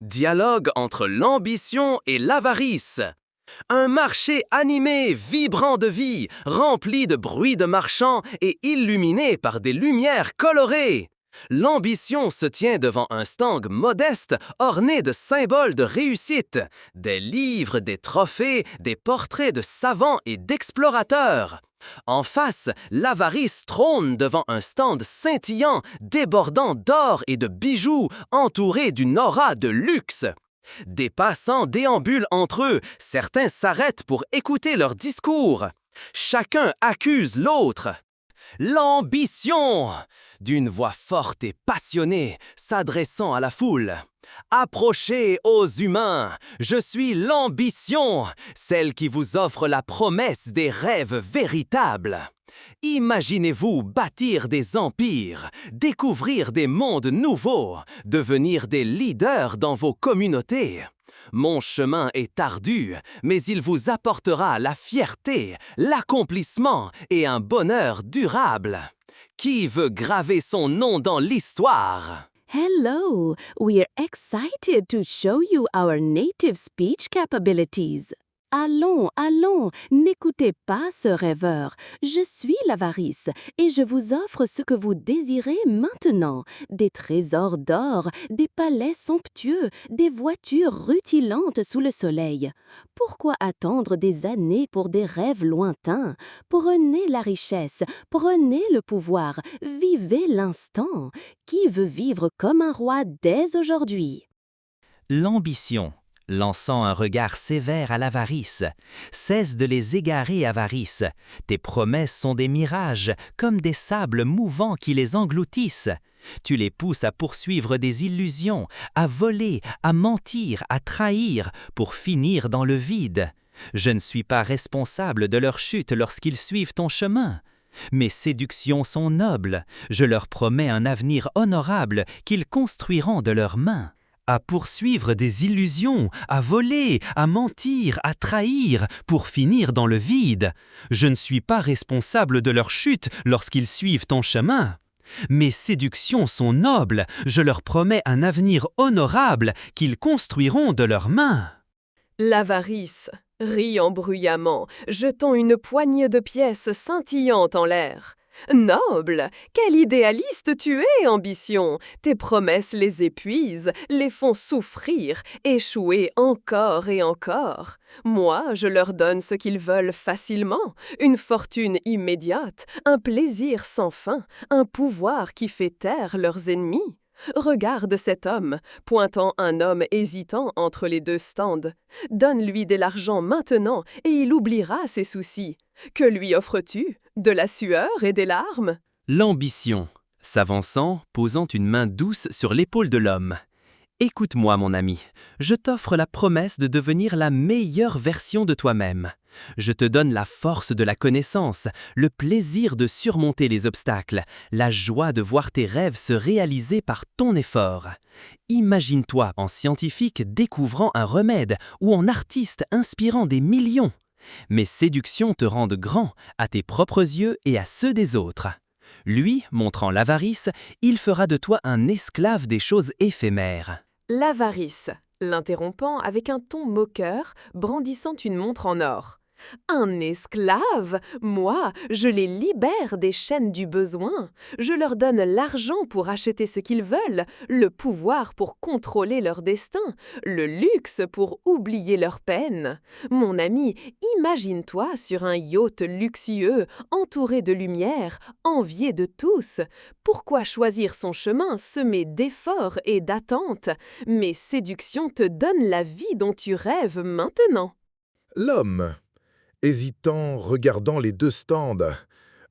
Dialogue entre l'ambition et l'avarice. Un marché animé, vibrant de vie, rempli de bruit de marchands et illuminé par des lumières colorées. L'ambition se tient devant un stand modeste orné de symboles de réussite, des livres, des trophées, des portraits de savants et d'explorateurs. En face, l'avarice trône devant un stand scintillant, débordant d'or et de bijoux, entouré d'une aura de luxe. Des passants déambulent entre eux, certains s'arrêtent pour écouter leur discours. Chacun accuse l'autre. L'ambition! D'une voix forte et passionnée, s'adressant à la foule. Approchez aux humains, je suis l'ambition, celle qui vous offre la promesse des rêves véritables. Imaginez-vous bâtir des empires, découvrir des mondes nouveaux, devenir des leaders dans vos communautés. Mon chemin est ardu, mais il vous apportera la fierté, l'accomplissement et un bonheur durable. Qui veut graver son nom dans l'histoire? Hello, we're excited to show you our native speech capabilities. Allons, allons, n'écoutez pas ce rêveur. Je suis l'avarice et je vous offre ce que vous désirez maintenant. Des trésors d'or, des palais somptueux, des voitures rutilantes sous le soleil. Pourquoi attendre des années pour des rêves lointains? Prenez la richesse, prenez le pouvoir, vivez l'instant. Qui veut vivre comme un roi dès aujourd'hui? L'ambition, lançant un regard sévère à l'avarice. Cesse de les égarer, avarice. Tes promesses sont des mirages, comme des sables mouvants qui les engloutissent. Tu les pousses à poursuivre des illusions, à voler, à mentir, à trahir, pour finir dans le vide. Je ne suis pas responsable de leur chute lorsqu'ils suivent ton chemin. Mes séductions sont nobles, je leur promets un avenir honorable qu'ils construiront de leurs mains. À poursuivre des illusions, à voler, à mentir, à trahir, pour finir dans le vide. Je ne suis pas responsable de leur chute lorsqu'ils suivent ton chemin. Mes séductions sont nobles, je leur promets un avenir honorable qu'ils construiront de leurs mains. L'avarice, riant bruyamment, jetant une poignée de pièces scintillantes en l'air. Noble, quel idéaliste tu es, ambition! Tes promesses les épuisent, les font souffrir, échouer encore et encore. Moi, je leur donne ce qu'ils veulent facilement, une fortune immédiate, un plaisir sans fin, un pouvoir qui fait taire leurs ennemis. Regarde cet homme, pointant un homme hésitant entre les deux stands. Donne-lui de l'argent maintenant et il oubliera ses soucis. Que lui offres-tu? De la sueur et des larmes? L'ambition, s'avançant, posant une main douce sur l'épaule de l'homme. Écoute-moi, mon ami, je t'offre la promesse de devenir la meilleure version de toi-même. Je te donne la force de la connaissance, le plaisir de surmonter les obstacles, la joie de voir tes rêves se réaliser par ton effort. Imagine-toi en scientifique découvrant un remède ou en artiste inspirant des millions. Mes séductions te rendent grand à tes propres yeux et à ceux des autres. Lui, montrant l'avarice, il fera de toi un esclave des choses éphémères. L'avarice, l'interrompant avec un ton moqueur, brandissant une montre en or. Un esclave? Moi, je les libère des chaînes du besoin. Je leur donne l'argent pour acheter ce qu'ils veulent, le pouvoir pour contrôler leur destin, le luxe pour oublier leurs peines. Mon ami, imagine-toi sur un yacht luxueux, entouré de lumière, envié de tous. Pourquoi choisir son chemin semé d'efforts et d'attentes? Mes séductions te donnent la vie dont tu rêves maintenant. L'homme, hésitant, regardant les deux stands.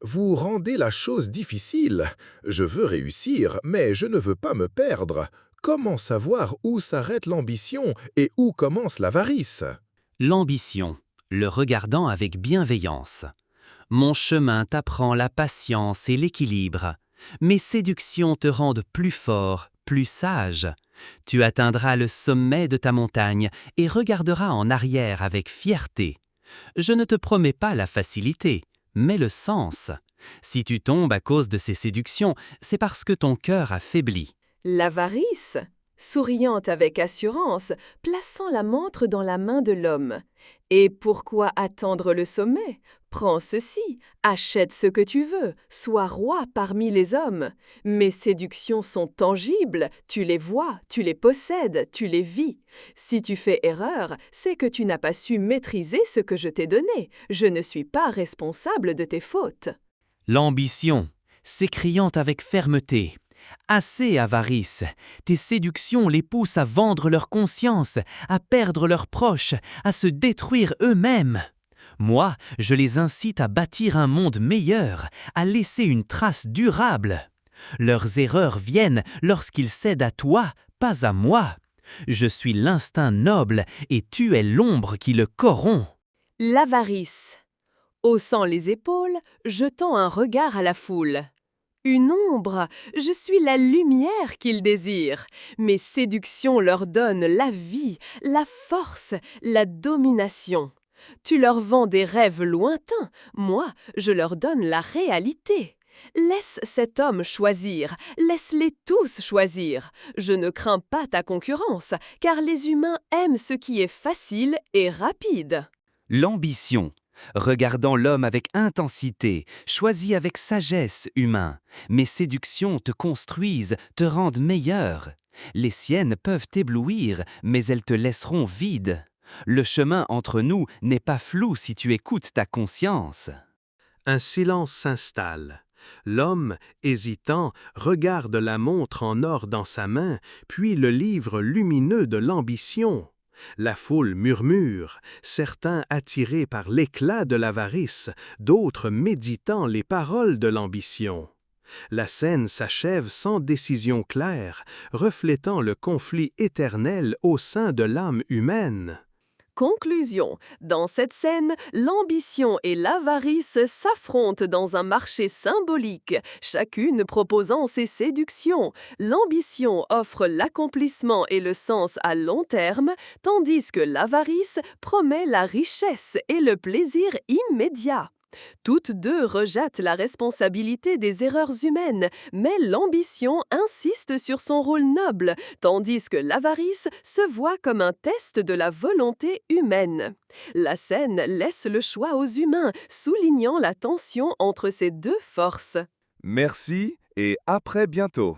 Vous rendez la chose difficile. Je veux réussir, mais je ne veux pas me perdre. Comment savoir où s'arrête l'ambition et où commence l'avarice? L'ambition, le regardant avec bienveillance. Mon chemin t'apprend la patience et l'équilibre. Mes séductions te rendent plus fort, plus sage. Tu atteindras le sommet de ta montagne et regarderas en arrière avec fierté. Je ne te promets pas la facilité, mais le sens. Si tu tombes à cause de ces séductions, c'est parce que ton cœur a faibli. L'avarice? souriant avec assurance, plaçant la montre dans la main de l'homme. Et pourquoi attendre le sommet? Prends ceci, achète ce que tu veux, sois roi parmi les hommes. Mes séductions sont tangibles, tu les vois, tu les possèdes, tu les vis. Si tu fais erreur, c'est que tu n'as pas su maîtriser ce que je t'ai donné. Je ne suis pas responsable de tes fautes. L'ambition, s'écriant avec fermeté. Assez, avarice! Tes séductions les poussent à vendre leur conscience, à perdre leurs proches, à se détruire eux-mêmes. Moi, je les incite à bâtir un monde meilleur, à laisser une trace durable. Leurs erreurs viennent lorsqu'ils cèdent à toi, pas à moi. Je suis l'instinct noble et tu es l'ombre qui le corrompt. L'avarice. Haussant les épaules, jetant un regard à la foule. Une ombre, je suis la lumière qu'ils désirent. Mes séductions leur donnent la vie, la force, la domination. Tu leur vends des rêves lointains, moi, je leur donne la réalité. Laisse cet homme choisir, laisse-les tous choisir. Je ne crains pas ta concurrence, car les humains aiment ce qui est facile et rapide. L'ambition. Regardant l'homme avec intensité, choisis avec sagesse, humain. Mes séductions te construisent, te rendent meilleur. Les siennes peuvent t'éblouir, mais elles te laisseront vide. Le chemin entre nous n'est pas flou si tu écoutes ta conscience. Un silence s'installe. L'homme, hésitant, regarde la montre en or dans sa main, puis le livre lumineux de l'ambition. La foule murmure, certains attirés par l'éclat de l'avarice, d'autres méditant les paroles de l'ambition. La scène s'achève sans décision claire, reflétant le conflit éternel au sein de l'âme humaine. Conclusion. Dans cette scène, l'ambition et l'avarice s'affrontent dans un marché symbolique, chacune proposant ses séductions. L'ambition offre l'accomplissement et le sens à long terme, tandis que l'avarice promet la richesse et le plaisir immédiat. Toutes deux rejettent la responsabilité des erreurs humaines, mais l'ambition insiste sur son rôle noble, tandis que l'avarice se voit comme un test de la volonté humaine. La scène laisse le choix aux humains, soulignant la tension entre ces deux forces. Merci et à très bientôt.